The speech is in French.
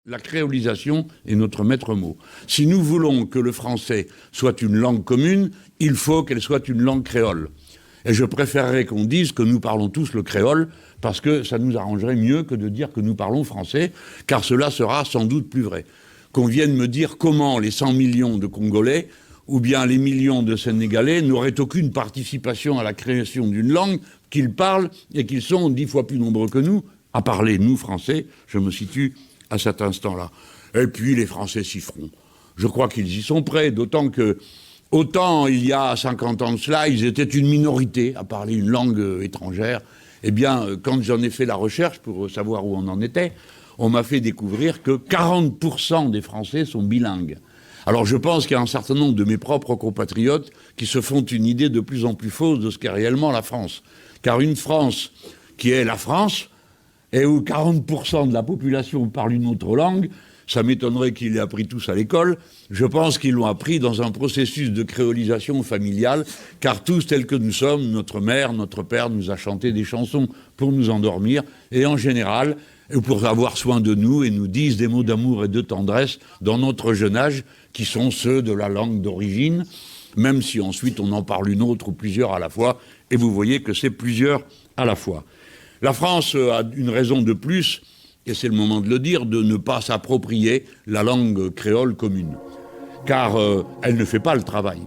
La créolisation est notre maître mot. Si nous voulons que le français soit une langue commune, il faut qu'elle soit une langue créole. Et je préférerais qu'on dise que nous parlons tous le créole, parce que ça nous arrangerait mieux que de dire que nous parlons français, car cela sera sans doute plus vrai. Qu'on vienne me dire comment les 100 millions de Congolais, ou bien les millions de Sénégalais, n'auraient aucune participation à la création d'une langue qu'ils parlent et qu'ils sont 10 fois plus nombreux que nous, à parler, nous, Français, je me situe à cet instant-là. Et puis les Français s'y feront. Je crois qu'ils y sont prêts, d'autant que, autant il y a 50 ans de cela, ils étaient une minorité à parler une langue étrangère. Eh bien, quand j'en ai fait la recherche pour savoir où on en était, on m'a fait découvrir que 40% des Français sont bilingues. Alors je pense qu'il y a un certain nombre de mes propres compatriotes qui se font une idée de plus en plus fausse de ce qu'est réellement la France. Car une France qui est la France, et où 40% de la population parle une autre langue, ça m'étonnerait qu'ils l'aient appris tous à l'école. Je pense qu'ils l'ont appris dans un processus de créolisation familiale, car tous tels que nous sommes, notre mère, notre père nous a chanté des chansons pour nous endormir, et en général, pour avoir soin de nous, et nous disent des mots d'amour et de tendresse dans notre jeune âge, qui sont ceux de la langue d'origine, même si ensuite on en parle une autre ou plusieurs à la fois, et vous voyez que c'est plusieurs à la fois. La France a une raison de plus, et c'est le moment de le dire, de ne pas s'approprier la langue créole commune. Car elle ne fait pas le travail.